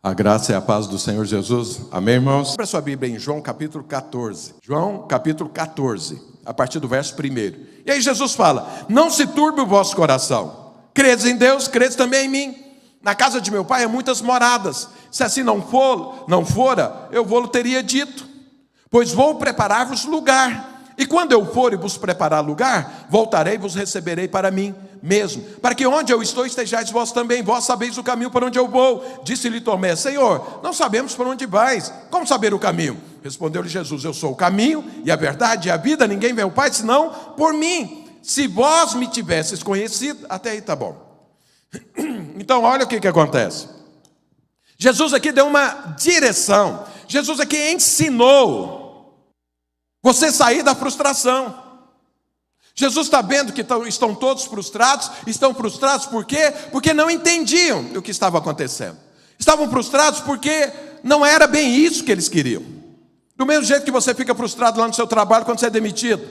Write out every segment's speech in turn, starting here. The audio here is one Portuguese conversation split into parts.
A graça e a paz do Senhor Jesus. Amém, irmãos? Abra sua Bíblia em João capítulo 14. João capítulo 14, a partir do verso 1. E aí Jesus fala: não se turbe o vosso coração. Credes em Deus, credes também em mim. Na casa de meu pai há muitas moradas. Se assim não fora, eu vou-lo teria dito. Pois vou preparar-vos lugar. E quando eu for e vos preparar lugar, voltarei e vos receberei para mim mesmo, para que onde eu estou estejais vós também. Vós sabeis o caminho para onde eu vou. Disse-lhe Tomé: Senhor, não sabemos para onde vais, como saber o caminho? Respondeu-lhe Jesus: eu sou o caminho e a verdade e a vida. Ninguém vê o Pai senão por mim. Se vós me tivesses conhecido, até aí tá bom. Então olha o que acontece. Jesus aqui deu uma direção. Jesus aqui ensinou você sair da frustração. Jesus está vendo que estão todos frustrados. Estão frustrados por quê? Porque não entendiam o que estava acontecendo. Estavam frustrados porque não era bem isso que eles queriam. Do mesmo jeito que você fica frustrado lá no seu trabalho quando você é demitido,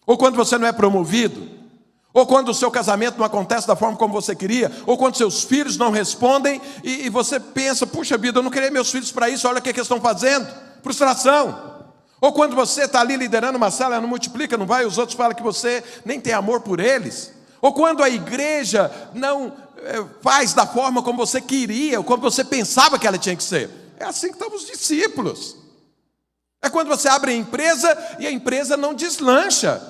ou quando você não é promovido, ou quando o seu casamento não acontece da forma como você queria, ou quando seus filhos não respondem e você pensa: puxa vida, eu não criei meus filhos para isso, olha o que eles estão fazendo. Frustração. Ou quando você está ali liderando uma sala, não multiplica, não vai, os outros falam que você nem tem amor por eles. Ou quando a igreja não faz da forma como você queria, ou como você pensava que ela tinha que ser. É assim que estão os discípulos. É quando você abre a empresa e a empresa não deslancha.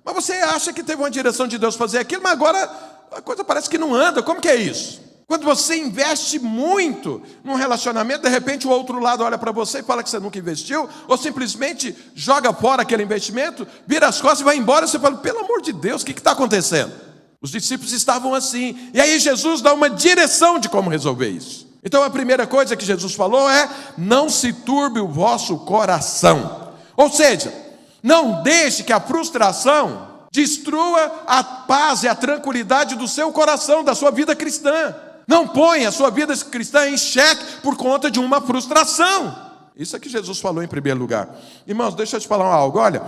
Mas você acha que teve uma direção de Deus fazer aquilo, mas agora a coisa parece que não anda. Como que é isso? Quando você investe muito num relacionamento, de repente o outro lado olha para você e fala que você nunca investiu, ou simplesmente joga fora aquele investimento, vira as costas e vai embora. Você fala: pelo amor de Deus, o que está acontecendo? Os discípulos estavam assim. E aí Jesus dá uma direção de como resolver isso. Então a primeira coisa que Jesus falou é: não se turbe o vosso coração. Ou seja, não deixe que a frustração destrua a paz e a tranquilidade do seu coração, da sua vida cristã. Não ponha a sua vida cristã em xeque por conta de uma frustração. Isso é que Jesus falou em primeiro lugar. Irmãos, deixa eu te falar algo. Olha,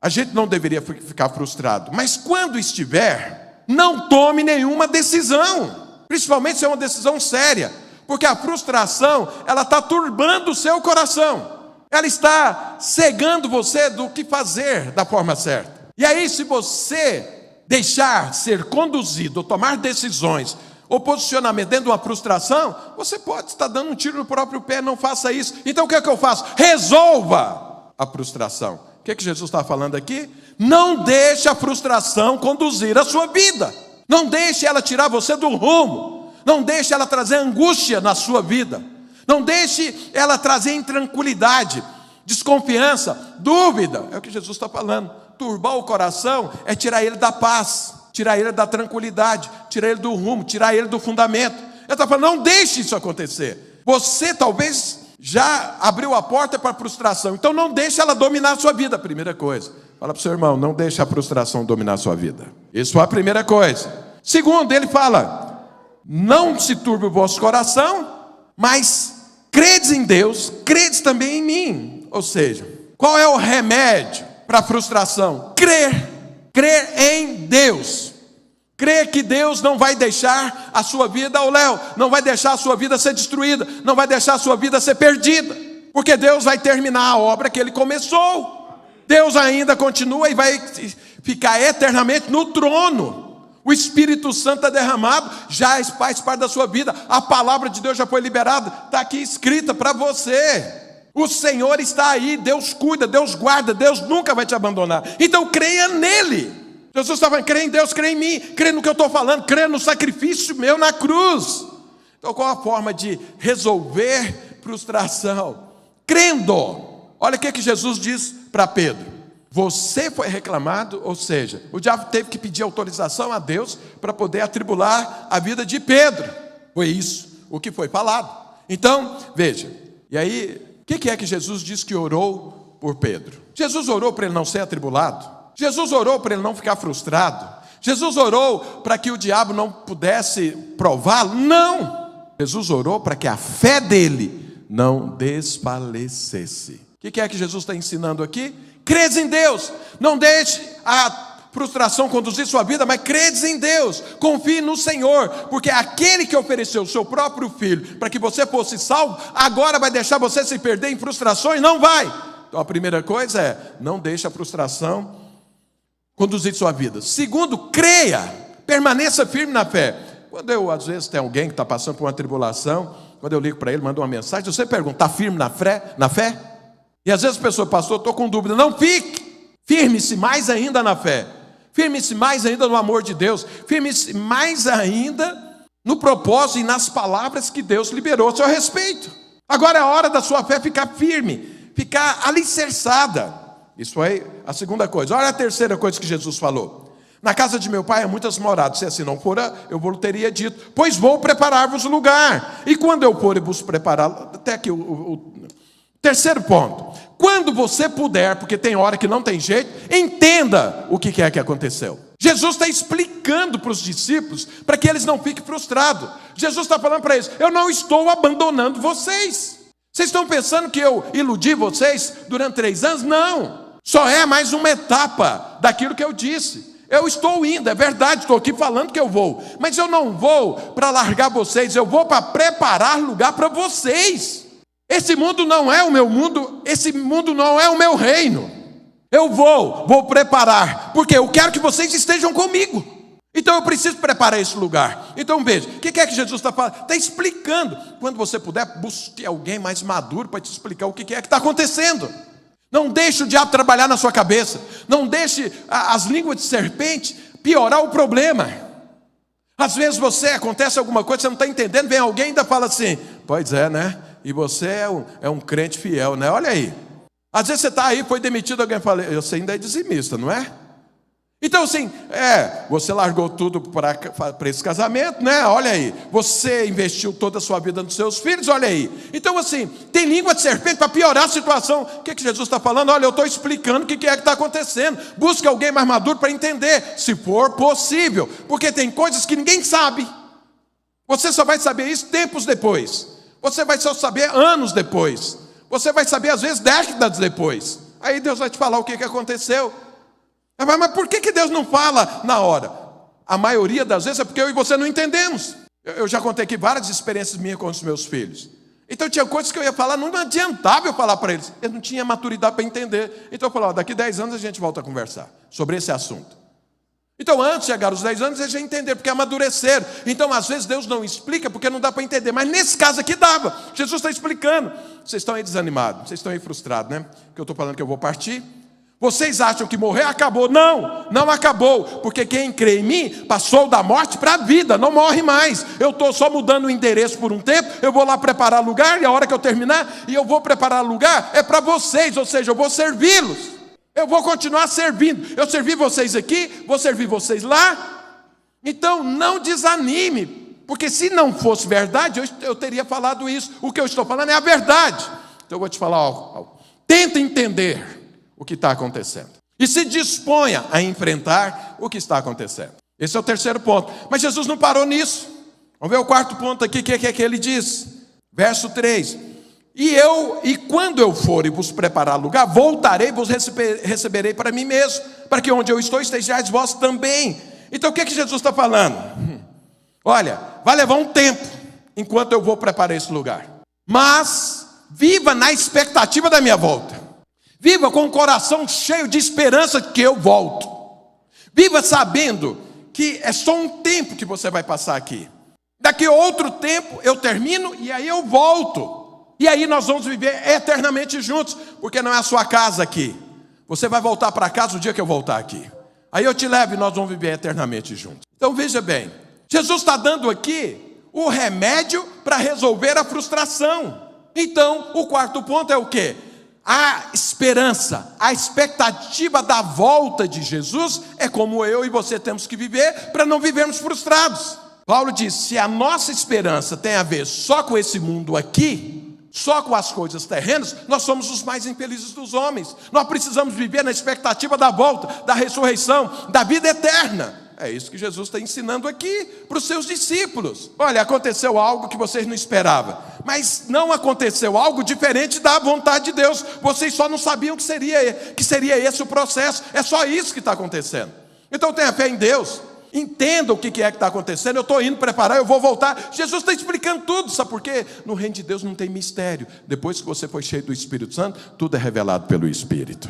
a gente não deveria ficar frustrado, mas quando estiver, não tome nenhuma decisão. Principalmente se é uma decisão séria, porque a frustração, ela está turbando o seu coração. Ela está cegando você do que fazer da forma certa. E aí, se você deixar ser conduzido ou tomar decisões ou posicionamento dentro de uma frustração, você pode estar dando um tiro no próprio pé. Não faça isso. Então o que é que eu faço? Resolva a frustração. O que é que Jesus está falando aqui? Não deixe a frustração conduzir a sua vida. Não deixe ela tirar você do rumo. Não deixe ela trazer angústia na sua vida. Não deixe ela trazer intranquilidade, desconfiança, dúvida. É o que Jesus está falando. Turbar o coração é tirar ele da paz, tirar ele da tranquilidade, tirar ele do rumo, tirar ele do fundamento. Ele está falando: não deixe isso acontecer. Você talvez já abriu a porta para a frustração, então não deixe ela dominar a sua vida. Primeira coisa, fala para o seu irmão: não deixe a frustração dominar a sua vida. Isso é a primeira coisa. Segundo, ele fala: não se turbe o vosso coração, mas credes em Deus, credes também em mim. Ou seja, qual é o remédio para a frustração? Crer em Deus. Crer que Deus não vai deixar a sua vida ao léu, não vai deixar a sua vida ser destruída, não vai deixar a sua vida ser perdida, porque Deus vai terminar a obra que Ele começou. Deus ainda continua e vai ficar eternamente no trono. O Espírito Santo é derramado, já faz parte da sua vida. A palavra de Deus já foi liberada, está aqui escrita para você. O Senhor está aí, Deus cuida, Deus guarda, Deus nunca vai te abandonar. Então creia nele. Jesus estava: creia em Deus, creia em mim, creia no que eu estou falando, creia no sacrifício meu na cruz. Então qual a forma de resolver frustração? Crendo. Olha o que Jesus diz para Pedro: você foi reclamado, ou seja, o diabo teve que pedir autorização a Deus para poder atribular a vida de Pedro. Foi isso o que foi falado. Então, veja, e aí, o que é que Jesus diz que orou por Pedro? Jesus orou para ele não ser atribulado? Jesus orou para ele não ficar frustrado? Jesus orou para que o diabo não pudesse prová-lo? Não! Jesus orou para que a fé dele não desfalecesse. O que é que Jesus está ensinando aqui? Crês em Deus. Não deixe a frustração conduzir sua vida, mas credes em Deus, confie no Senhor, porque aquele que ofereceu o seu próprio Filho para que você fosse salvo, agora vai deixar você se perder em frustrações? Não vai. Então a primeira coisa é, não deixe a frustração conduzir sua vida. Segundo, creia, permaneça firme na fé. Quando eu, às vezes, tem alguém que está passando por uma tribulação, quando eu ligo para ele, mando uma mensagem, você pergunta, está firme na fé? E às vezes a pessoa, pastor, estou com dúvida. Não fique, firme-se mais ainda na fé. Firme-se mais ainda no amor de Deus. Firme-se mais ainda no propósito e nas palavras que Deus liberou a seu respeito. Agora é a hora da sua fé ficar firme, ficar alicerçada. Isso aí, a segunda coisa. Olha a terceira coisa que Jesus falou. Na casa de meu pai há muitas moradas. Se assim não fora, eu vos teria dito, pois vou preparar-vos lugar. E quando eu for e vos preparar, até aqui o terceiro ponto. Quando você puder, porque tem hora que não tem jeito, entenda o que é que aconteceu. Jesus está explicando para os discípulos, para que eles não fiquem frustrados. Jesus está falando para eles, eu não estou abandonando vocês. Vocês estão pensando que eu iludi vocês durante 3 anos? Não. Só é mais uma etapa daquilo que eu disse. Eu estou indo, é verdade, estou aqui falando que eu vou. Mas eu não vou para largar vocês, eu vou para preparar lugar para vocês. Esse mundo não é o meu mundo, esse mundo não é o meu reino. Eu vou preparar, porque eu quero que vocês estejam comigo. Então eu preciso preparar esse lugar. Então veja, o que é que Jesus está falando? Está explicando. Quando você puder, busque alguém mais maduro para te explicar o que é que está acontecendo. Não deixe o diabo trabalhar na sua cabeça. Não deixe as línguas de serpente piorar o problema. Às vezes acontece alguma coisa, você não está entendendo, vem alguém e ainda fala assim, pois é, né? E você é um crente fiel, né? Olha aí. Às vezes você está aí, foi demitido, alguém fala, você ainda é dizimista, não é? Então assim, você largou tudo para esse casamento, né? Olha aí. Você investiu toda a sua vida nos seus filhos, olha aí. Então assim, tem língua de serpente para piorar a situação. O que Jesus está falando? Olha, eu estou explicando o que é que está acontecendo. Busque alguém mais maduro para entender, se for possível. Porque tem coisas que ninguém sabe. Você só vai saber isso tempos depois. Você vai só saber anos depois. Você vai saber às vezes décadas depois. Aí Deus vai te falar o que aconteceu. Mas por que Deus não fala na hora? A maioria das vezes é porque eu e você não entendemos. Eu já contei aqui várias experiências minhas com os meus filhos. Então tinha coisas que eu ia falar, não adiantava eu falar para eles. Eu não tinha maturidade para entender. Então eu falava, daqui 10 anos a gente volta a conversar sobre esse assunto. Então antes de chegar aos 10 anos, eles já entenderam, porque amadureceram. Então às vezes Deus não explica, porque não dá para entender. Mas nesse caso aqui dava. Jesus está explicando. Vocês estão aí desanimados, vocês estão aí frustrados, né? Porque eu estou falando que eu vou partir. Vocês acham que morrer acabou? Não, não acabou. Porque quem crê em mim passou da morte para a vida, não morre mais. Eu estou só mudando o endereço por um tempo. Eu vou lá preparar lugar, e a hora que eu terminar, e eu vou preparar lugar, é para vocês, ou seja, eu vou servi-los. Eu vou continuar servindo. Eu servi vocês aqui, vou servir vocês lá. Então não desanime, porque se não fosse verdade, eu teria falado isso. O que eu estou falando é a verdade. Então eu vou te falar algo. Tenta entender o que está acontecendo. E se disponha a enfrentar o que está acontecendo. Esse é o terceiro ponto. Mas Jesus não parou nisso. Vamos ver o quarto ponto aqui, que é que ele diz. Verso 3. E quando eu for e vos preparar lugar, voltarei e vos receberei para mim mesmo, para que onde eu estou estejais vós também. Então o que Jesus está falando? Olha, vai levar um tempo, enquanto eu vou preparar esse lugar. Mas viva na expectativa da minha volta. Viva com o coração cheio de esperança que eu volto. Viva sabendo que é só um tempo que você vai passar aqui. Daqui a outro tempo eu termino e aí eu volto. E aí nós vamos viver eternamente juntos, porque não é a sua casa aqui. Você vai voltar para casa o dia que eu voltar aqui. Aí eu te levo e nós vamos viver eternamente juntos. Então veja bem, Jesus está dando aqui o remédio para resolver a frustração. Então o quarto ponto é o quê? A esperança, a expectativa da volta de Jesus é como eu e você temos que viver para não vivermos frustrados. Paulo diz, se a nossa esperança tem a ver só com esse mundo aqui, só com as coisas terrenas, nós somos os mais infelizes dos homens. Nós precisamos viver na expectativa da volta, da ressurreição, da vida eterna. É isso que Jesus está ensinando aqui para os seus discípulos. Olha, aconteceu algo que vocês não esperavam, mas não aconteceu algo diferente da vontade de Deus. Vocês só não sabiam que seria esse o processo. É só isso que está acontecendo. Então tenha fé em Deus. Entenda o que é que está acontecendo. Eu estou indo preparar, eu vou voltar. Jesus está explicando tudo. Sabe por quê? No reino de Deus não tem mistério. Depois que você foi cheio do Espírito Santo, tudo é revelado pelo Espírito.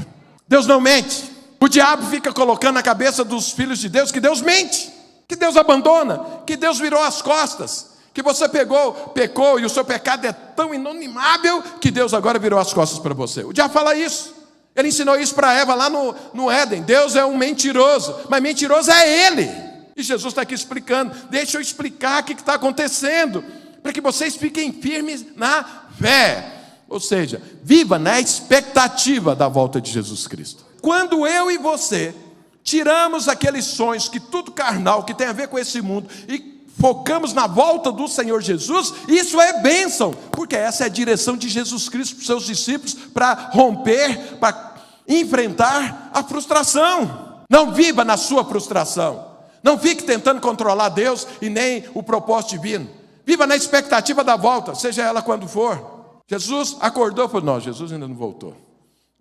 Deus não mente. O diabo fica colocando na cabeça dos filhos de Deus que Deus mente, que Deus abandona, que Deus virou as costas, que você pecou e o seu pecado é tão inanimável que Deus agora virou as costas para você. O diabo fala isso. Ele ensinou isso para Eva lá no Éden. Deus é um mentiroso, mas mentiroso é ele. E Jesus está aqui explicando. Deixa eu explicar o que está acontecendo, para que vocês fiquem firmes na fé. Ou seja, viva na expectativa da volta de Jesus Cristo. Quando eu e você tiramos aqueles sonhos, que tudo carnal, que tem a ver com esse mundo, e focamos na volta do Senhor Jesus, isso é bênção, porque essa é a direção de Jesus Cristo para os seus discípulos, para romper, para enfrentar a frustração. Não viva na sua frustração. Não fique tentando controlar Deus e nem o propósito divino. Viva na expectativa da volta, seja ela quando for. Jesus acordou e falou: não, Jesus ainda não voltou.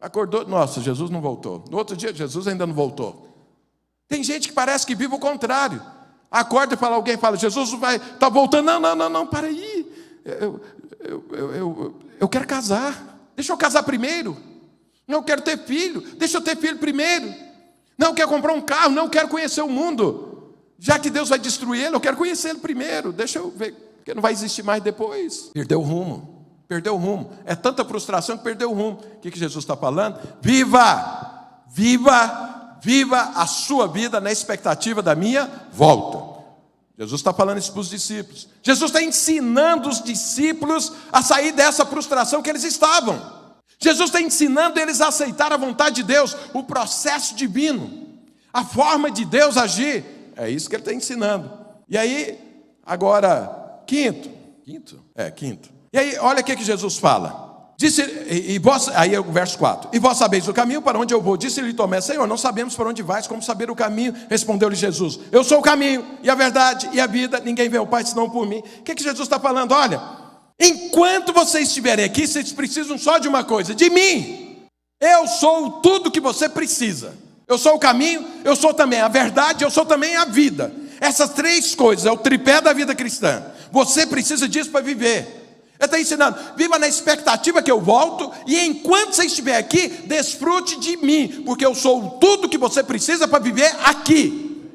Acordou, nossa, Jesus não voltou. No outro dia, Jesus ainda não voltou. Tem gente que parece que vive o contrário. Acorda e alguém fala: Jesus está voltando. Não, para aí. Eu quero casar. Deixa eu casar primeiro. Não, eu quero ter filho. Deixa eu ter filho primeiro. Não, eu quero comprar um carro. Não, eu quero conhecer o mundo. Já que Deus vai destruir ele, eu quero conhecer ele primeiro. Deixa eu ver, porque não vai existir mais depois. Perdeu o rumo. Perdeu o rumo. É tanta frustração que perdeu o rumo. O que Jesus está falando? Viva a sua vida na expectativa da minha volta. Jesus está falando isso para os discípulos. Jesus está ensinando os discípulos a sair dessa frustração que eles estavam. Jesus está ensinando eles a aceitar a vontade de Deus, o processo divino, a forma de Deus agir. É isso que ele está ensinando. E aí, agora, quinto. E aí, olha o que Jesus fala. Disse, aí é o verso 4. E vós sabeis o caminho para onde eu vou. Disse-lhe Tomé: Senhor, não sabemos para onde vais, como saber o caminho? Respondeu-lhe Jesus: eu sou o caminho, e a verdade, e a vida. Ninguém vê o Pai senão por mim. O que Jesus está falando? Olha, enquanto vocês estiverem aqui, vocês precisam só de uma coisa: de mim. Eu sou tudo que você precisa. Eu sou o caminho, eu sou também a verdade, eu sou também a vida. Essas três coisas é o tripé da vida cristã. Você precisa disso para viver. Ele está ensinando: viva na expectativa que eu volto, e enquanto você estiver aqui, desfrute de mim, porque eu sou tudo que você precisa para viver aqui.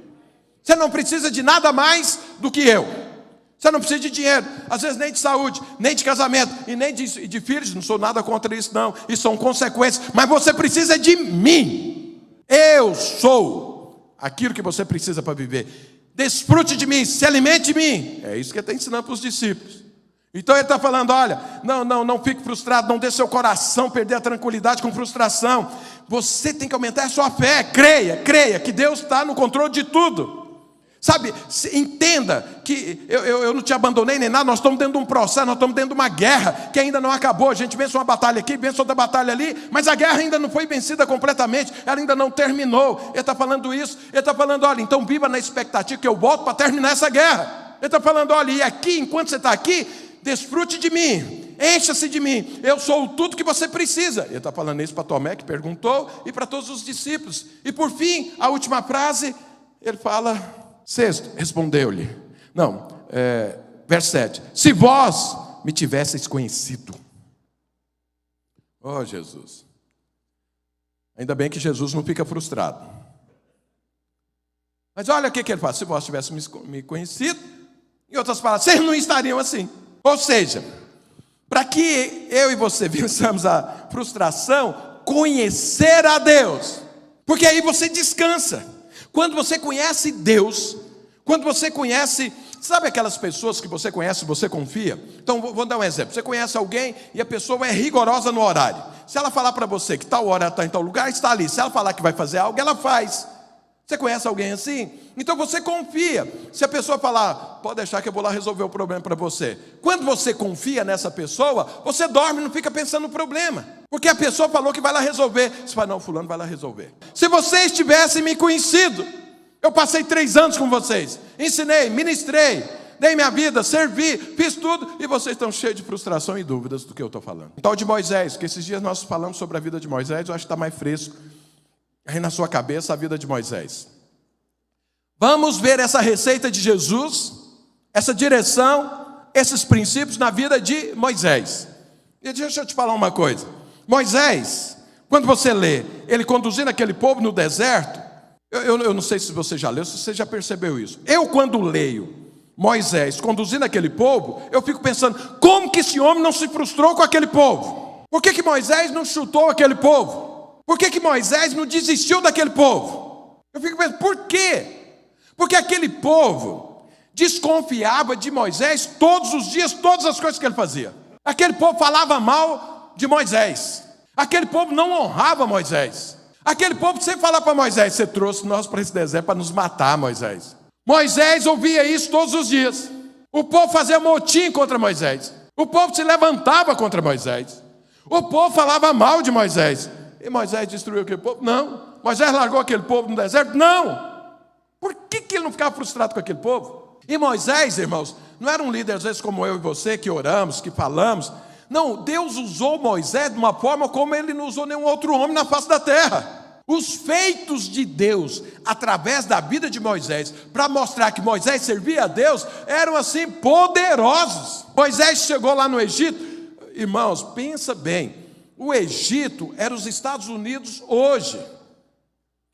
Você não precisa de nada mais do que eu. Você não precisa de dinheiro, às vezes nem de saúde, nem de casamento, e nem de filhos. Não sou nada contra isso não, isso são consequências. Mas você precisa de mim. Eu sou aquilo que você precisa para viver. Desfrute de mim, se alimente de mim. É isso que ele está ensinando para os discípulos. Então ele está falando: olha, não fique frustrado, não deixe seu coração perder a tranquilidade com frustração. Você tem que aumentar a sua fé. Creia que Deus está no controle de tudo. Sabe, entenda que eu não te abandonei nem nada. Nós estamos dentro de um processo, nós estamos dentro de uma guerra que ainda não acabou. A gente vence uma batalha aqui, vence outra batalha ali, mas a guerra ainda não foi vencida completamente, ela ainda não terminou. Ele está falando isso, ele está falando: olha, então viva na expectativa que eu volto para terminar essa guerra. Ele está falando: olha, e aqui, enquanto você está aqui, desfrute de mim, encha-se de mim, eu sou tudo que você precisa. Ele está falando isso para Tomé, que perguntou, e para todos os discípulos. E por fim, a última frase, ele fala: sexto, respondeu-lhe. Verso 7. Se vós me tivesseis conhecido. Oh, Jesus. Ainda bem que Jesus não fica frustrado. Mas olha o que ele fala: se vós tivessem me conhecido, em outras palavras, vocês não estariam assim. Ou seja, para que eu e você vençamos a frustração, conhecer a Deus. Porque aí você descansa. Quando você conhece Deus, quando você conhece, sabe aquelas pessoas que você conhece, você confia? Então, vou dar um exemplo. Você conhece alguém e a pessoa é rigorosa no horário. Se ela falar para você que tal hora está em tal lugar, está ali. Se ela falar que vai fazer algo, ela faz. Você conhece alguém assim? Então você confia. Se a pessoa falar: pode deixar que eu vou lá resolver o problema para você. Quando você confia nessa pessoa, você dorme e não fica pensando no problema. Porque a pessoa falou que vai lá resolver. Você fala: não, fulano vai lá resolver. Se vocês tivessem me conhecido, eu passei 3 anos com vocês, ensinei, ministrei, dei minha vida, servi, fiz tudo, e vocês estão cheios de frustração e dúvidas do que eu estou falando. Então, de Moisés, que esses dias nós falamos sobre a vida de Moisés, eu acho que está mais fresco aí na sua cabeça a vida de Moisés. Vamos ver essa receita de Jesus, essa direção, esses princípios na vida de Moisés. E deixa eu te falar uma coisa. Moisés, quando você lê, ele conduzindo aquele povo no deserto, eu não sei se você já leu, se você já percebeu isso. Eu, quando leio Moisés conduzindo aquele povo, eu fico pensando, como que esse homem não se frustrou com aquele povo? Por que Moisés não chutou aquele povo? Por que Moisés não desistiu daquele povo? Eu fico pensando, por quê? Porque aquele povo desconfiava de Moisés todos os dias, todas as coisas que ele fazia. Aquele povo falava mal de Moisés. Aquele povo não honrava Moisés. Aquele povo sempre falava para Moisés, você trouxe nós para esse deserto para nos matar, Moisés. Moisés ouvia isso todos os dias. O povo fazia motim contra Moisés. O povo se levantava contra Moisés. O povo falava mal de Moisés. E Moisés destruiu aquele povo? Não. Moisés largou aquele povo no deserto? Não. Por que ele não ficava frustrado com aquele povo? E Moisés, irmãos, não era um líder às vezes como eu e você, que oramos, que falamos. Não, Deus usou Moisés de uma forma como ele não usou nenhum outro homem na face da terra. Os feitos de Deus, através da vida de Moisés, para mostrar que Moisés servia a Deus, eram assim poderosos. Moisés chegou lá no Egito, irmãos, pensa bem, o Egito era os Estados Unidos hoje.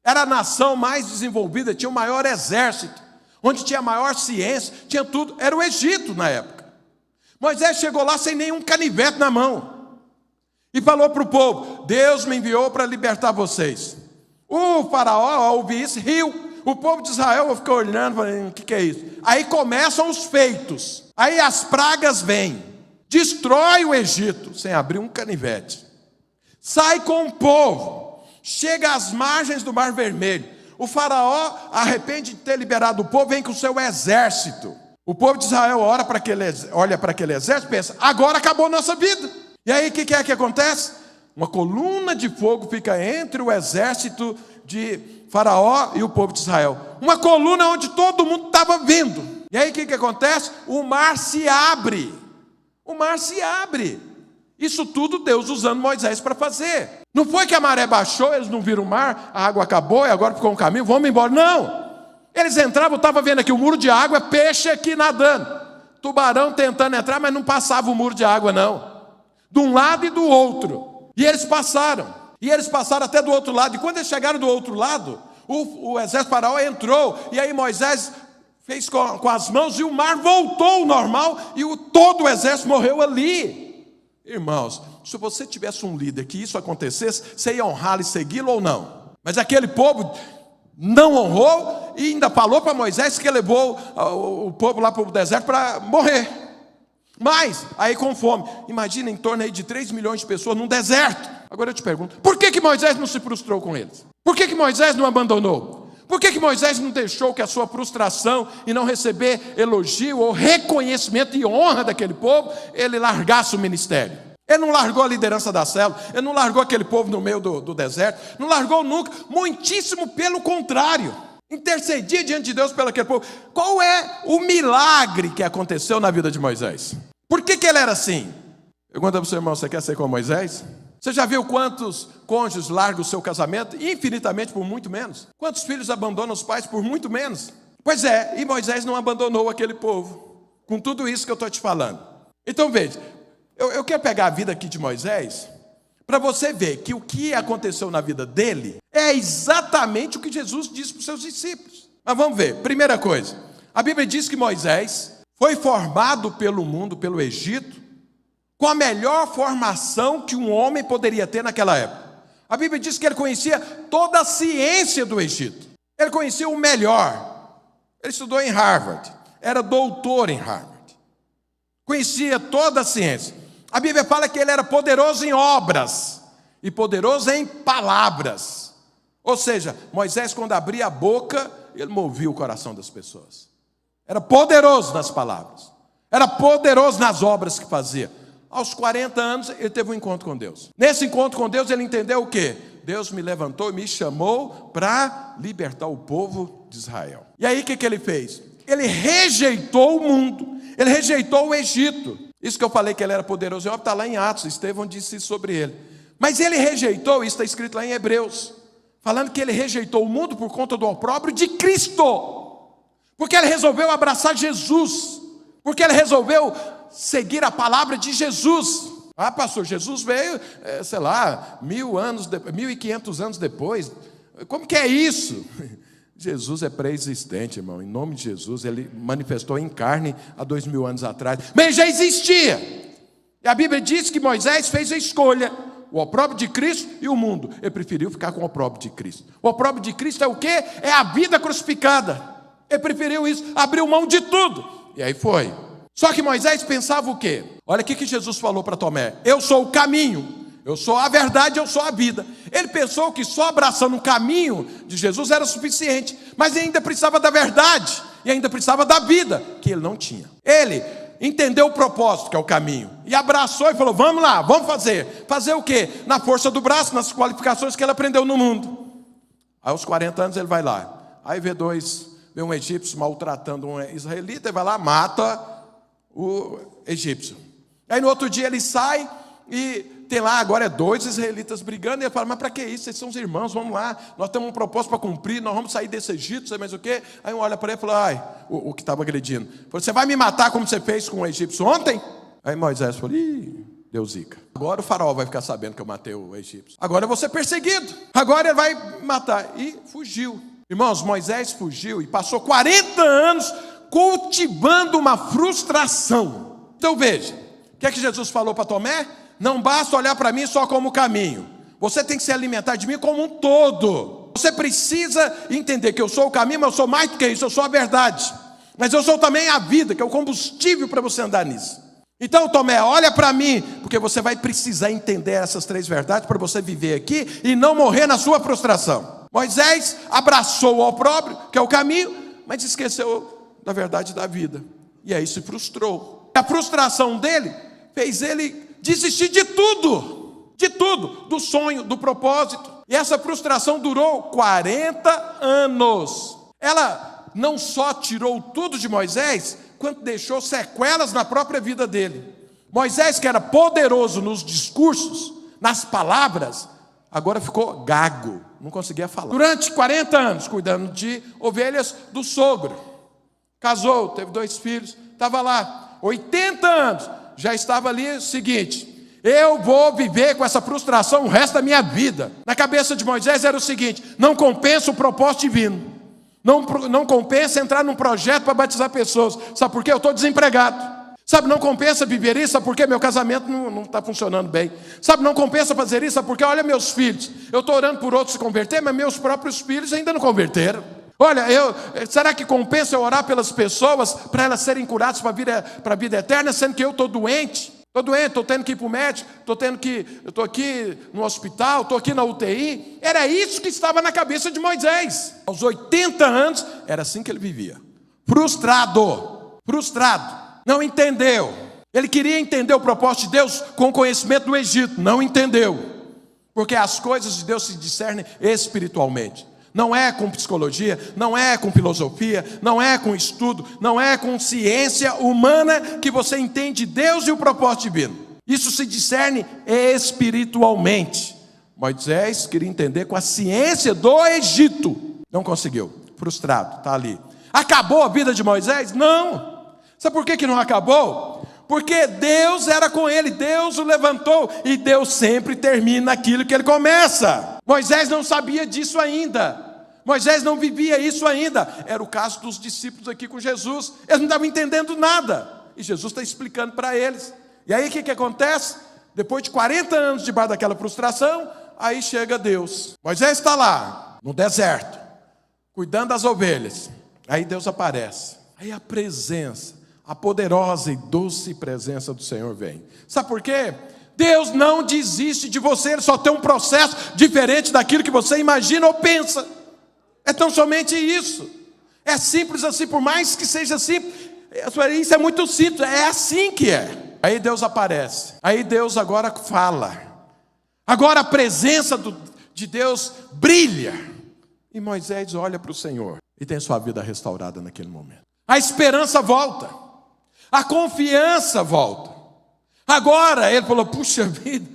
Era a nação mais desenvolvida, tinha o maior exército, onde tinha a maior ciência, tinha tudo, era o Egito na época. Moisés chegou lá sem nenhum canivete na mão. E falou para o povo, Deus me enviou para libertar vocês. O faraó, ao ouvir isso, riu. O povo de Israel ficou olhando, falando, o que é isso? Aí começam os feitos. Aí as pragas vêm. Destrói o Egito, sem abrir um canivete. Sai com o povo. Chega às margens do Mar Vermelho. O faraó arrepende de ter liberado o povo, vem com o seu exército. O povo de Israel olha para aquele exército e pensa, agora acabou a nossa vida. E aí o que é que acontece? Uma coluna de fogo fica entre o exército de Faraó e o povo de Israel. Uma coluna onde todo mundo estava vendo. E aí o que acontece? O mar se abre. O mar se abre. Isso tudo Deus usando Moisés para fazer. Não foi que a maré baixou, eles não viram o mar, a água acabou e agora ficou um caminho, vamos embora. Não. Eles entravam, eu estava vendo aqui o muro de água, peixe aqui nadando. Tubarão tentando entrar, mas não passava o muro de água não. De um lado e do outro. E eles passaram. E eles passaram até do outro lado. E quando eles chegaram do outro lado, o exército faraó entrou. E aí Moisés fez com as mãos e o mar voltou ao normal. E todo o exército morreu ali. Irmãos, se você tivesse um líder que isso acontecesse, você ia honrá-lo e segui-lo ou não? Mas aquele povo não honrou e ainda falou para Moisés que levou o povo lá para o deserto para morrer. Mas, aí com fome, imagina em torno aí de 3 milhões de pessoas num deserto. Agora eu te pergunto, por que Moisés não se frustrou com eles? Por que Moisés não abandonou? Por que Moisés não deixou que a sua frustração e não receber elogio ou reconhecimento e honra daquele povo, ele largasse o ministério? Ele não largou a liderança da célula, ele não largou aquele povo no meio do deserto, não largou nunca, muitíssimo pelo contrário. Intercedia diante de Deus pelo aquele povo. Qual é o milagre que aconteceu na vida de Moisés? Por que ele era assim? Pergunta para o seu irmão, você quer ser como Moisés? Você já viu quantos cônjuges largam o seu casamento? Infinitamente por muito menos. Quantos filhos abandonam os pais por muito menos? Pois é, e Moisés não abandonou aquele povo. Com tudo isso que eu estou te falando. Então veja, eu quero pegar a vida aqui de Moisés para você ver que o que aconteceu na vida dele é exatamente o que Jesus disse para os seus discípulos. Mas vamos ver, primeira coisa, a Bíblia diz que Moisés foi formado pelo mundo, pelo Egito, com a melhor formação que um homem poderia ter naquela época. A Bíblia diz que ele conhecia toda a ciência do Egito. Ele conhecia o melhor. Ele estudou em Harvard, era doutor em Harvard. Conhecia toda a ciência. A Bíblia fala que ele era poderoso em obras e poderoso em palavras. Ou seja, Moisés, quando abria a boca, ele movia o coração das pessoas. Era poderoso nas palavras. Era poderoso nas obras que fazia. Aos 40 anos, ele teve um encontro com Deus. Nesse encontro com Deus, ele entendeu o quê? Deus me levantou e me chamou para libertar o povo de Israel. E aí, o que ele fez? Ele rejeitou o mundo. Ele rejeitou o Egito. Isso que eu falei que ele era poderoso em obra, está lá em Atos. Estevão disse isso sobre ele. Mas ele rejeitou, isso está escrito lá em Hebreus, falando que ele rejeitou o mundo por conta do opróbrio de Cristo. Porque ele resolveu abraçar Jesus. Porque ele resolveu seguir a palavra de Jesus. Ah, pastor, Jesus veio, sei lá, 1.500 anos depois. Como que é isso? Jesus é pré-existente, irmão. Em nome de Jesus, ele manifestou em carne há 2000 anos atrás. Mas já existia. E a Bíblia diz que Moisés fez a escolha: o opróbrio de Cristo e o mundo. Ele preferiu ficar com o opróbrio de Cristo. O opróbrio de Cristo é o quê? É a vida crucificada. Ele preferiu isso, abriu mão de tudo. E aí foi. Só que Moisés pensava o quê? Olha o que Jesus falou para Tomé: eu sou o caminho, eu sou a verdade, eu sou a vida. Ele pensou que só abraçando o caminho de Jesus era suficiente, mas ele ainda precisava da verdade, e ainda precisava da vida, que ele não tinha. Ele entendeu o propósito, que é o caminho, e abraçou e falou: vamos lá, vamos fazer. Fazer o quê? Na força do braço, nas qualificações que ele aprendeu no mundo. Aí aos 40 anos ele vai lá, aí vê um egípcio maltratando um israelita, ele vai lá, mata o egípcio. Aí no outro dia ele sai e tem lá, agora 2 israelitas brigando, e ele fala: mas para que isso? Vocês são os irmãos, vamos lá, nós temos um propósito para cumprir, nós vamos sair desse Egito, sabe mais o quê? Aí um olha para ele e fala: o que estava agredindo, falou: você vai me matar como você fez com o egípcio ontem? Aí Moisés falou: deu zica. Agora o faraó vai ficar sabendo que eu matei o egípcio. Agora eu vou ser perseguido. Agora ele vai matar. E fugiu. Irmãos, Moisés fugiu e passou 40 anos cultivando uma frustração. Então veja, o que é que Jesus falou para Tomé? Não basta olhar para mim só como caminho. Você tem que se alimentar de mim como um todo. Você precisa entender que eu sou o caminho, mas eu sou mais do que isso, eu sou a verdade. Mas eu sou também a vida, que é o combustível para você andar nisso. Então, Tomé, olha para mim, porque você vai precisar entender essas 3 verdades para você viver aqui e não morrer na sua frustração. Moisés abraçou o opróbrio, que é o caminho, mas esqueceu da verdade da vida. E aí se frustrou. A frustração dele fez ele desistir de tudo, do sonho, do propósito. E essa frustração durou 40 anos. Ela não só tirou tudo de Moisés, quanto deixou sequelas na própria vida dele. Moisés, que era poderoso nos discursos, nas palavras, agora ficou gago, não conseguia falar. Durante 40 anos, cuidando de ovelhas do sogro. Casou, teve 2 filhos, estava lá, 80 anos, já estava ali o seguinte: eu vou viver com essa frustração o resto da minha vida. Na cabeça de Moisés era o seguinte: não compensa o propósito divino. Não compensa entrar num projeto para batizar pessoas. Sabe por quê? Eu estou desempregado. Sabe, não compensa viver isso, sabe por quê? Meu casamento não está funcionando bem. Sabe, não compensa fazer isso, sabe por quê? Olha meus filhos. Eu estou orando por outros se converter, mas meus próprios filhos ainda não converteram. Olha, será que compensa eu orar pelas pessoas para elas serem curadas para a vida eterna, sendo que eu estou doente? Estou tendo que ir para o médico, eu estou aqui no hospital, estou aqui na UTI. Era isso que estava na cabeça de Moisés. Aos 80 anos, era assim que ele vivia. Frustrado, não entendeu. Ele queria entender o propósito de Deus com o conhecimento do Egito, não entendeu. Porque as coisas de Deus se discernem espiritualmente. Não é com psicologia, não é com filosofia, não é com estudo, não é com ciência humana que você entende Deus e o propósito divino. Isso se discerne espiritualmente. Moisés queria entender com a ciência do Egito. Não conseguiu, frustrado, está ali. Acabou a vida de Moisés? Não. Sabe por que não acabou? Porque Deus era com ele, Deus o levantou, e Deus sempre termina aquilo que ele começa. Moisés não sabia disso ainda, Moisés não vivia isso ainda. Era o caso dos discípulos aqui com Jesus, eles não estavam entendendo nada, e Jesus está explicando para eles. E aí o que acontece? Depois de 40 anos debaixo daquela frustração, aí chega Deus. Moisés está lá, no deserto, cuidando das ovelhas, aí Deus aparece, aí a presença, a poderosa e doce presença do Senhor vem. Sabe por quê? Deus não desiste de você, Ele só tem um processo diferente daquilo que você imagina ou pensa. É tão somente isso. É simples assim, por mais que seja simples, isso é muito simples, é assim que é. Aí Deus aparece, aí Deus agora fala. Agora a presença de Deus brilha. E Moisés olha para o Senhor e tem sua vida restaurada naquele momento. A esperança volta. A confiança volta. Agora ele falou: puxa vida,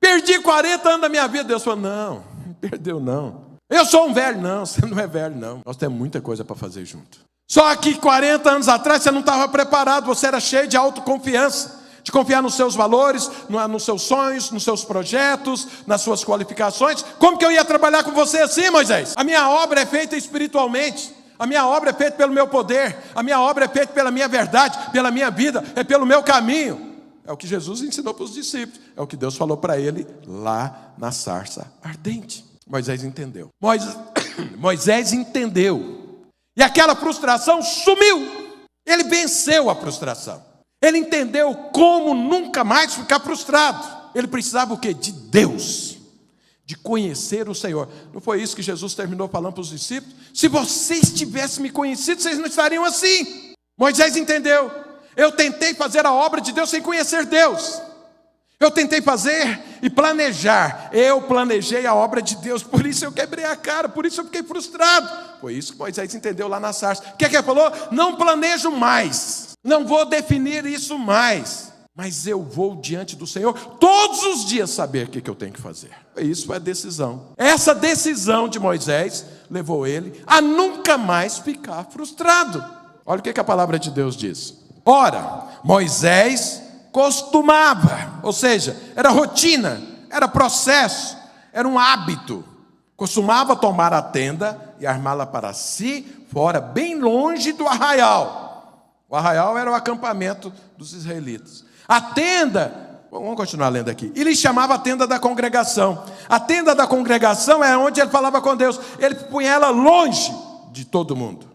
perdi 40 anos da minha vida. Deus falou: não perdeu não. Eu sou um velho. Não, você não é velho não. Nós temos muita coisa para fazer junto. Só que 40 anos atrás você não estava preparado, você era cheio de autoconfiança, de confiar nos seus valores, nos seus sonhos, nos seus projetos, nas suas qualificações. Como que eu ia trabalhar com você assim, Moisés? A minha obra é feita espiritualmente, a minha obra é feita pelo meu poder, a minha obra é feita pela minha verdade, pela minha vida, é pelo meu caminho. É o que Jesus ensinou para os discípulos, é o que Deus falou para ele lá na sarça ardente. Moisés entendeu. Moisés entendeu. E aquela frustração sumiu. Ele venceu a frustração. Ele entendeu como nunca mais ficar frustrado. Ele precisava o quê? De Deus. De conhecer o Senhor. Não foi isso que Jesus terminou falando para os discípulos? Se vocês tivessem me conhecido, vocês não estariam assim. Moisés entendeu. Eu tentei fazer a obra de Deus sem conhecer Deus. Eu tentei fazer e planejar. Eu planejei a obra de Deus, por isso eu quebrei a cara, por isso eu fiquei frustrado. Foi isso que Moisés entendeu lá na sarça. O que é que ele falou? Não planejo mais, não vou definir isso mais, mas eu vou diante do Senhor todos os dias saber o que eu tenho que fazer. Isso foi a decisão. Essa decisão de Moisés levou ele a nunca mais ficar frustrado. Olha o que a palavra de Deus diz. Ora, Moisés costumava, ou seja, era rotina, era processo, era um hábito. Costumava tomar a tenda e armá-la para si, fora, bem longe do arraial. O arraial era o acampamento dos israelitas. A tenda, vamos continuar lendo aqui. Ele chamava a tenda da congregação. A tenda da congregação é onde ele falava com Deus. Ele punha ela longe de todo mundo.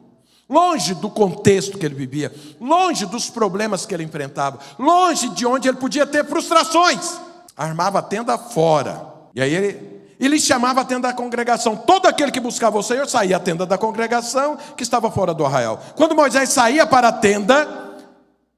Longe do contexto que ele vivia, longe dos problemas que ele enfrentava, longe de onde ele podia ter frustrações. Armava a tenda fora. E aí ele chamava a tenda da congregação. Todo aquele que buscava o Senhor saía à tenda da congregação que estava fora do arraial. Quando Moisés saía para a tenda,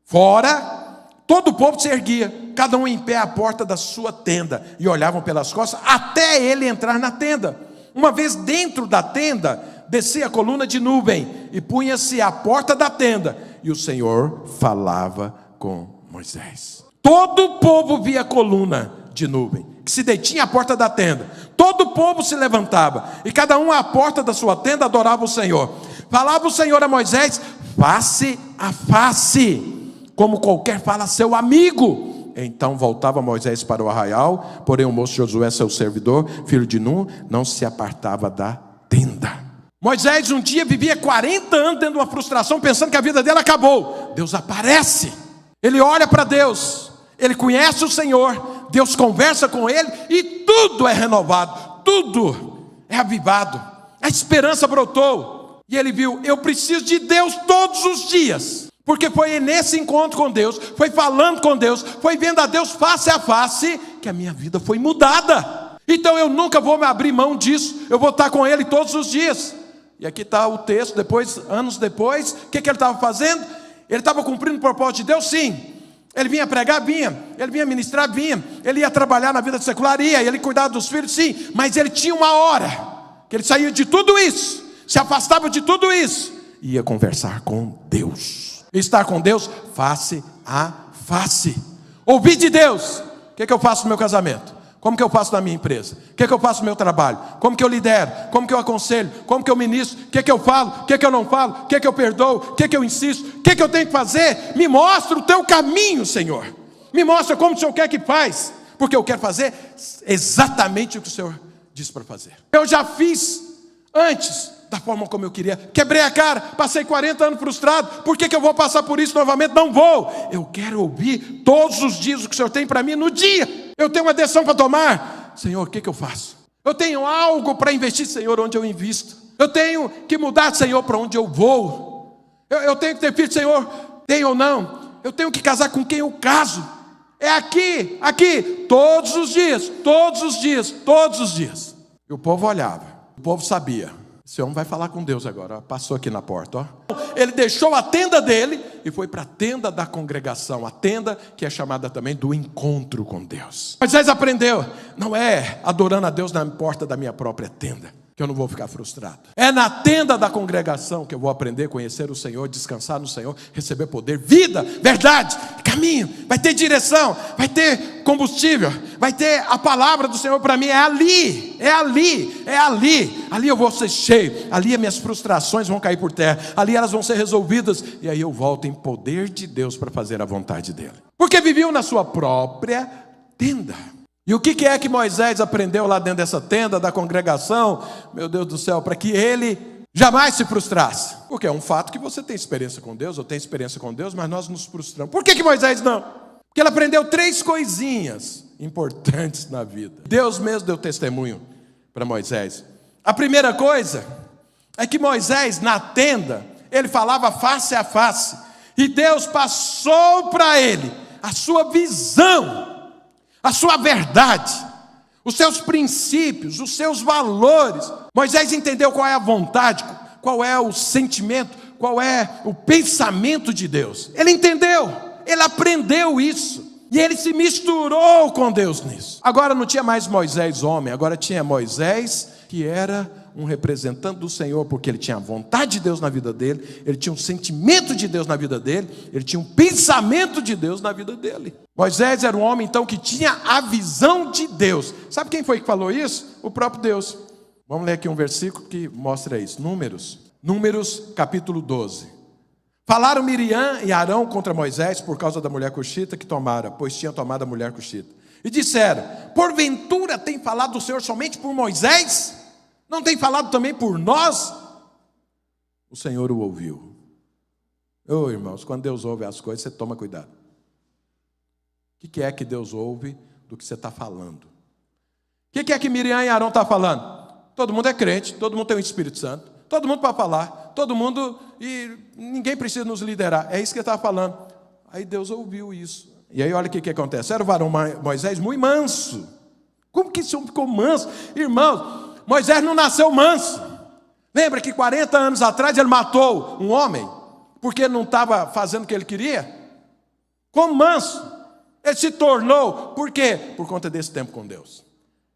fora, todo o povo se erguia, cada um em pé à porta da sua tenda, e olhavam pelas costas até ele entrar na tenda. Uma vez dentro da tenda, descia a coluna de nuvem e punha-se à porta da tenda, e o Senhor falava com Moisés. Todo o povo via a coluna de nuvem que se detinha à porta da tenda. Todo o povo se levantava e cada um à porta da sua tenda adorava o Senhor. Falava o Senhor a Moisés face a face, como qualquer fala a seu amigo. Então voltava Moisés para o arraial, porém o moço Josué, seu servidor, filho de Nun, não se apartava da tenda. Moisés um dia vivia 40 anos dentro de uma frustração, pensando que a vida dele acabou. Deus aparece, ele olha para Deus, ele conhece o Senhor, Deus conversa com ele e tudo é renovado, tudo é avivado, a esperança brotou. E ele viu, eu preciso de Deus todos os dias, porque foi nesse encontro com Deus, foi falando com Deus, foi vendo a Deus face a face, que a minha vida foi mudada. Então eu nunca vou me abrir mão disso, eu vou estar com ele todos os dias. E aqui está o texto, anos depois, o que ele estava fazendo? Ele estava cumprindo o propósito de Deus, sim. Ele vinha pregar, vinha. Ele vinha ministrar, vinha. Ele ia trabalhar na vida secular, ia. Ele cuidava dos filhos, sim. Mas ele tinha uma hora que ele saía de tudo isso, se afastava de tudo isso, e ia conversar com Deus. Estar com Deus face a face. Ouvir de Deus. O que eu faço no meu casamento? Como que eu faço na minha empresa? O que eu faço no meu trabalho? Como que eu lidero? Como que eu aconselho? Como que eu ministro? O que eu falo? O que eu não falo? O que eu perdoo? O que eu insisto? O que eu tenho que fazer? Me mostra o teu caminho, Senhor. Me mostra como o Senhor quer que faz. Porque eu quero fazer exatamente o que o Senhor disse para fazer. Eu já fiz antes da forma como eu queria. Quebrei a cara, passei 40 anos frustrado. Por que eu vou passar por isso novamente? Não vou. Eu quero ouvir todos os dias o que o Senhor tem para mim no dia. Eu tenho uma decisão para tomar. Senhor, o que eu faço? Eu tenho algo para investir, Senhor, onde eu invisto. Eu tenho que mudar, Senhor, para onde eu vou. Eu tenho que ter filho, Senhor, tem ou não? Eu tenho que casar com quem eu caso. É aqui, todos os dias, todos os dias, todos os dias. E o povo olhava, o povo sabia. Esse homem vai falar com Deus agora, ó. Passou aqui na porta, ó. Ele deixou a tenda dele e foi para a tenda da congregação, a tenda que é chamada também do encontro com Deus. Moisés aprendeu, não é adorando a Deus na porta da minha própria tenda que eu não vou ficar frustrado. É na tenda da congregação que eu vou aprender a conhecer o Senhor, descansar no Senhor, receber poder, vida, verdade, caminho, vai ter direção, vai ter combustível, vai ter a palavra do Senhor para mim, é ali, é ali, é ali. Ali eu vou ser cheio, ali as minhas frustrações vão cair por terra, ali elas vão ser resolvidas, e aí eu volto em poder de Deus para fazer a vontade dele. Porque viviam na sua própria tenda. E o que é que Moisés aprendeu lá dentro dessa tenda da congregação, meu Deus do céu, para que ele jamais se frustrasse? Porque é um fato que você tem experiência com Deus, eu tenho experiência com Deus, mas nós nos frustramos. Por que Moisés não? Porque ele aprendeu 3 coisinhas importantes na vida. Deus mesmo deu testemunho para Moisés. A primeira coisa é que Moisés, na tenda, ele falava face a face, e Deus passou para ele a sua visão, a sua verdade, os seus princípios, os seus valores. Moisés entendeu qual é a vontade, qual é o sentimento, qual é o pensamento de Deus. Ele entendeu, ele aprendeu isso, e ele se misturou com Deus nisso. Agora não tinha mais Moisés homem, agora tinha Moisés que era um representante do Senhor, porque ele tinha a vontade de Deus na vida dele, ele tinha um sentimento de Deus na vida dele, ele tinha um pensamento de Deus na vida dele. Moisés era um homem então que tinha a visão de Deus. Sabe quem foi que falou isso? O próprio Deus. Vamos ler aqui um versículo que mostra isso. Números capítulo 12. Falaram Miriam e Arão contra Moisés por causa da mulher cuxita que tomara, pois tinha tomado a mulher cuxita. E disseram: porventura tem falado o Senhor somente por Moisés? Não tem falado também por nós? O Senhor o ouviu. Irmãos, quando Deus ouve as coisas, você toma cuidado. O que é que Deus ouve do que você está falando? O que é que Miriam e Arão estão falando? Todo mundo é crente, todo mundo tem o Espírito Santo, todo mundo para falar, todo mundo, e ninguém precisa nos liderar. É isso que ele estava falando. Aí Deus ouviu isso. E aí olha o que acontece. Era o varão Moisés muito manso. Como que esse homem ficou manso? Irmãos, Moisés não nasceu manso. Lembra que 40 anos atrás ele matou um homem porque ele não estava fazendo o que ele queria? Como manso. Ele se tornou, por quê? Por conta desse tempo com Deus.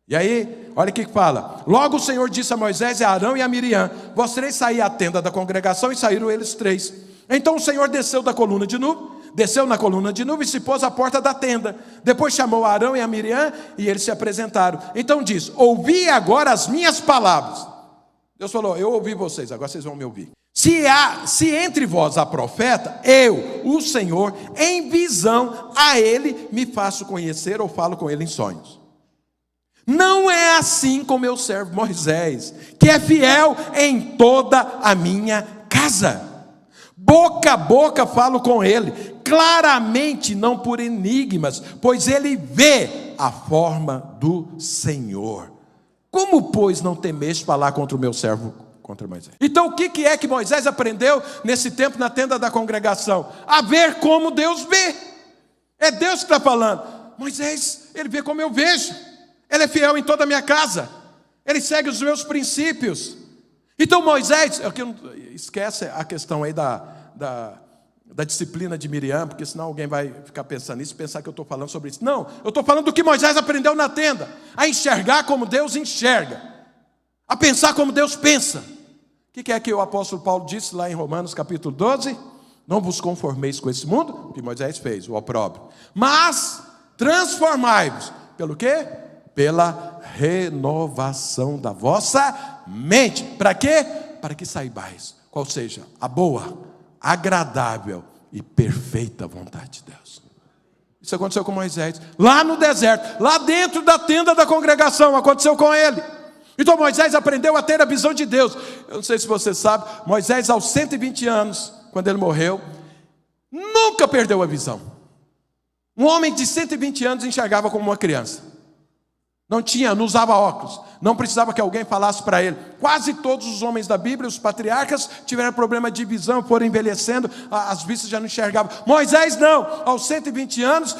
E aí, olha o que fala. Logo o Senhor disse a Moisés, a Arão e a Miriam: vós 3 saí à tenda da congregação, e saíram eles 3. Então o Senhor desceu na coluna de nuvem e se pôs à porta da tenda. Depois chamou a Arão e a Miriam e eles se apresentaram. Então diz: ouvi agora as minhas palavras. Deus falou: eu ouvi vocês, agora vocês vão me ouvir. Se entre vós há profeta, eu, o Senhor, em visão a ele me faço conhecer ou falo com ele em sonhos. Não é assim com meu servo Moisés, que é fiel em toda a minha casa. Boca a boca falo com ele, claramente, não por enigmas, pois ele vê a forma do Senhor. Como, pois, não temeste falar contra o meu servo, contra Moisés? Então o que é que Moisés aprendeu nesse tempo na tenda da congregação? A ver como Deus vê. É Deus que está falando. Moisés, ele vê como eu vejo. Ele é fiel em toda a minha casa. Ele segue os meus princípios. Então Moisés, esquece a questão aí da disciplina de Miriam, porque senão alguém vai ficar pensando nisso, pensar que eu estou falando sobre isso. Não, eu estou falando do que Moisés aprendeu na tenda, a enxergar como Deus enxerga, a pensar como Deus pensa. O que é que o apóstolo Paulo disse lá em Romanos capítulo 12? Não vos conformeis com esse mundo, o que Moisés fez, o opróbrio, mas transformai-vos, pelo quê? Pela renovação da vossa mente. Para quê? Para que saibais qual seja a boa, agradável e perfeita vontade de Deus. Isso aconteceu com Moisés, lá no deserto, lá dentro da tenda da congregação, aconteceu com ele. Então Moisés aprendeu a ter a visão de Deus. Eu não sei se você sabe, Moisés aos 120 anos, quando ele morreu, nunca perdeu a visão. Um homem de 120 anos enxergava como uma criança. Não usava óculos, não precisava que alguém falasse para ele. Quase todos os homens da Bíblia, os patriarcas, tiveram problema de visão, foram envelhecendo, as vistas já não enxergavam. Moisés não, aos 120 anos,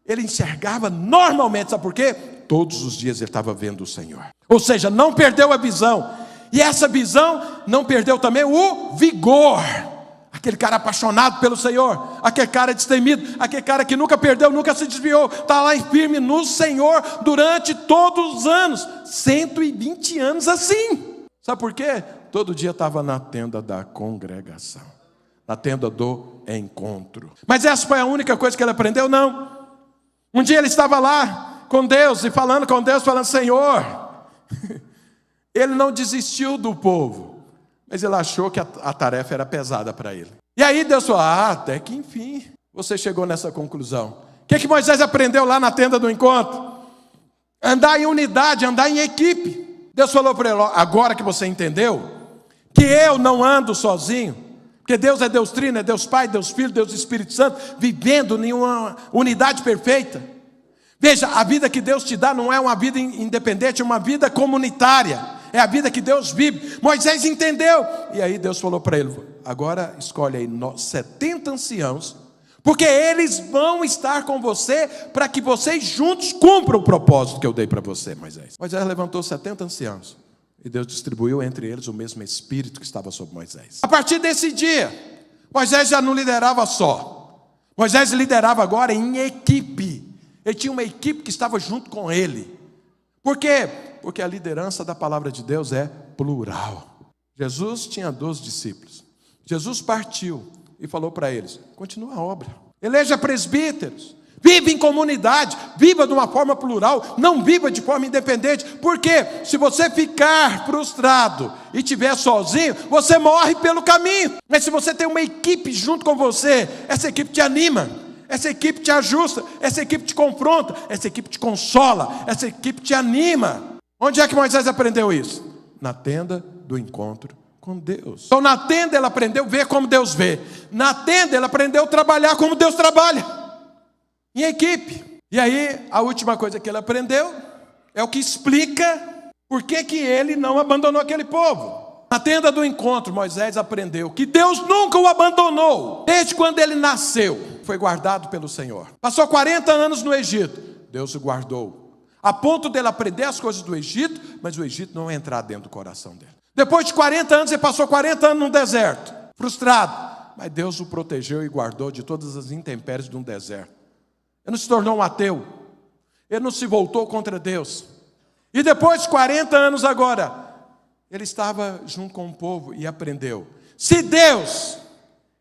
ele enxergava normalmente, sabe por quê? Todos os dias ele estava vendo o Senhor. Ou seja, não perdeu a visão. E essa visão não perdeu também o vigor. Aquele cara apaixonado pelo Senhor, aquele cara destemido, aquele cara que nunca perdeu, nunca se desviou, está lá firme no Senhor durante todos os anos, 120 anos assim. Sabe por quê? Todo dia estava na tenda da congregação, na tenda do encontro. Mas essa foi a única coisa que ele aprendeu? Não. Um dia ele estava lá, com Deus e falando com Deus, falando: Senhor. Ele não desistiu do povo, mas ele achou que a tarefa era pesada para ele. E aí Deus falou: até que enfim você chegou nessa conclusão. O que Moisés aprendeu lá na tenda do encontro? Andar em unidade, andar em equipe. Deus falou para ele: agora que você entendeu que eu não ando sozinho, porque Deus é Deus Trino, é Deus Pai, Deus Filho, Deus Espírito Santo, vivendo em uma unidade perfeita. Veja, a vida que Deus te dá não é uma vida independente, é uma vida comunitária. É a vida que Deus vive. Moisés entendeu. E aí Deus falou para ele: agora escolhe aí 70 anciãos, porque eles vão estar com você, para que vocês juntos cumpram o propósito que eu dei para você, Moisés. Moisés levantou 70 anciãos, e Deus distribuiu entre eles o mesmo Espírito que estava sobre Moisés. A partir desse dia, Moisés já não liderava só. Moisés liderava agora em equipe. Ele tinha uma equipe que estava junto com ele. Por quê? Porque a liderança da palavra de Deus é plural. Jesus tinha 12 discípulos. Jesus partiu e falou para eles: continua a obra. Eleja presbíteros. Viva em comunidade. Viva de uma forma plural. Não viva de forma independente. Porque se você ficar frustrado e estiver sozinho, você morre pelo caminho. Mas se você tem uma equipe junto com você, essa equipe te anima. Essa equipe te ajusta. Essa equipe te confronta. Essa equipe te consola. Essa equipe te anima. Onde é que Moisés aprendeu isso? Na tenda do encontro com Deus. Então na tenda ele aprendeu a ver como Deus vê. Na tenda ele aprendeu a trabalhar como Deus trabalha. Em equipe. E aí a última coisa que ele aprendeu é o que explica por que ele não abandonou aquele povo. Na tenda do encontro Moisés aprendeu que Deus nunca o abandonou. Desde quando ele nasceu, foi guardado pelo Senhor. Passou 40 anos no Egito. Deus o guardou. A ponto dele aprender as coisas do Egito, mas o Egito não entrar dentro do coração dele. Depois de 40 anos, ele passou 40 anos no deserto, frustrado. Mas Deus o protegeu e guardou de todas as intempéries de um deserto. Ele não se tornou um ateu. Ele não se voltou contra Deus. E depois de 40 anos agora, ele estava junto com o povo e aprendeu. Se Deus,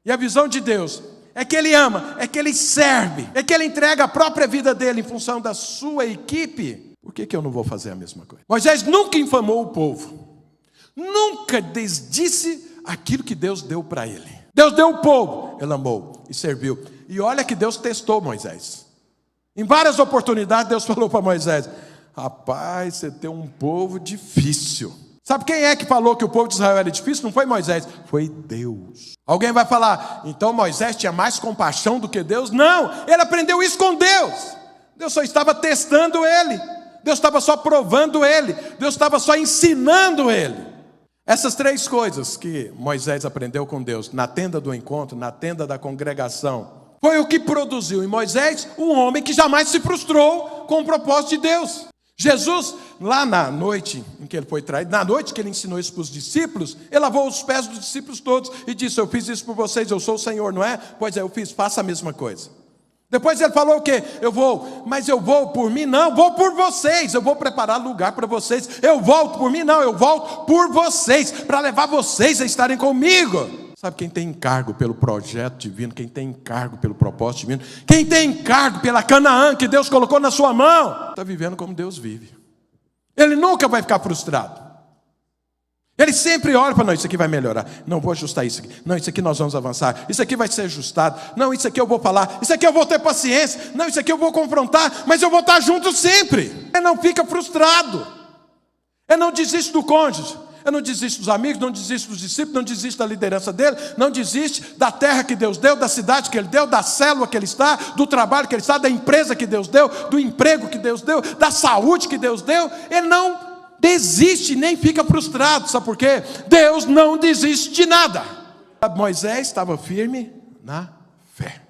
e a visão de Deus, é que ele ama, é que ele serve, é que ele entrega a própria vida dele em função da sua equipe, por que eu não vou fazer a mesma coisa? Moisés nunca infamou o povo, nunca desdisse aquilo que Deus deu para ele. Deus deu o povo, ele amou e serviu. E olha que Deus testou Moisés. Em várias oportunidades Deus falou para Moisés: rapaz, você tem um povo difícil. Sabe quem é que falou que o povo de Israel era difícil? Não foi Moisés, foi Deus. Alguém vai falar: então Moisés tinha mais compaixão do que Deus? Não, ele aprendeu isso com Deus. Deus só estava testando ele. Deus estava só provando ele. Deus estava só ensinando ele. Essas três coisas que Moisés aprendeu com Deus, na tenda do encontro, na tenda da congregação, foi o que produziu em Moisés um homem que jamais se frustrou com o propósito de Deus. Jesus, lá na noite em que ele foi traído, na noite que ele ensinou isso para os discípulos, ele lavou os pés dos discípulos todos e disse: eu fiz isso por vocês, eu sou o Senhor, não é? Pois é, eu fiz, faça a mesma coisa. Depois ele falou o quê? Mas eu vou por mim? Não, vou por vocês, eu vou preparar lugar para vocês. Eu volto por mim? Não, eu volto por vocês, para levar vocês a estarem comigo. Sabe quem tem encargo pelo projeto divino, quem tem encargo pelo propósito divino, quem tem encargo pela Canaã que Deus colocou na sua mão, está vivendo como Deus vive. Ele nunca vai ficar frustrado. Ele sempre olha para: não, isso aqui vai melhorar. Não, vou ajustar isso aqui. Não, isso aqui nós vamos avançar. Isso aqui vai ser ajustado. Não, isso aqui eu vou falar. Isso aqui eu vou ter paciência. Não, isso aqui eu vou confrontar. Mas eu vou estar junto sempre. Ele não fica frustrado. Ele não desiste do cônjuge. Ele não desiste dos amigos, não desiste dos discípulos, não desiste da liderança dele, não desiste da terra que Deus deu, da cidade que ele deu, da célula que ele está, do trabalho que ele está, da empresa que Deus deu, do emprego que Deus deu, da saúde que Deus deu. Ele não desiste, nem fica frustrado. Sabe por quê? Deus não desiste de nada. Moisés estava firme na fé.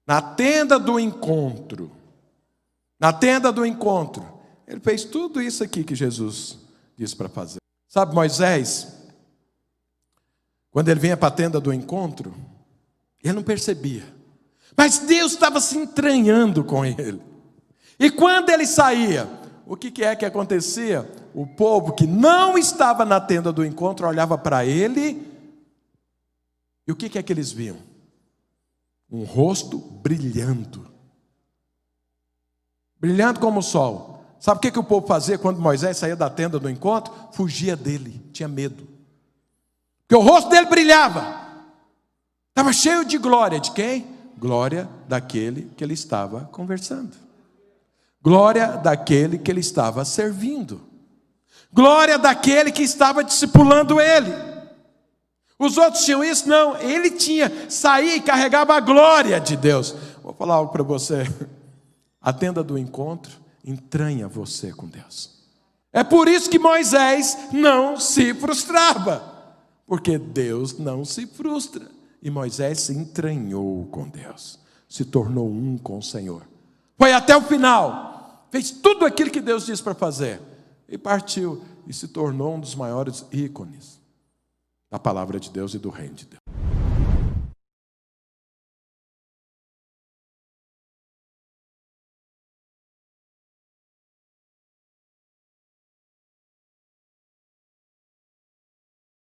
Na tenda do encontro. Na tenda do encontro. Ele fez tudo isso aqui que Jesus disse para fazer. Sabe, Moisés, quando ele vinha para a tenda do encontro, ele não percebia. Mas Deus estava se entranhando com ele. E quando ele saía, o que é que acontecia? O povo que não estava na tenda do encontro olhava para ele. E o que é que eles viam? Um rosto brilhando brilhando como o sol. Sabe o que o povo fazia quando Moisés saía da tenda do encontro? Fugia dele, tinha medo. Porque o rosto dele brilhava. Estava cheio de glória. De quem? Glória daquele que ele estava conversando. Glória daquele que ele estava servindo. Glória daquele que estava discipulando ele. Os outros tinham isso? Não, ele tinha, saía e carregava a glória de Deus. Vou falar algo para você. A tenda do encontro entranha você com Deus. É por isso que Moisés não se frustrava. Porque Deus não se frustra. E Moisés se entranhou com Deus. Se tornou um com o Senhor. Foi até o final. Fez tudo aquilo que Deus disse para fazer. E partiu. E se tornou um dos maiores ícones da palavra de Deus e do reino de Deus.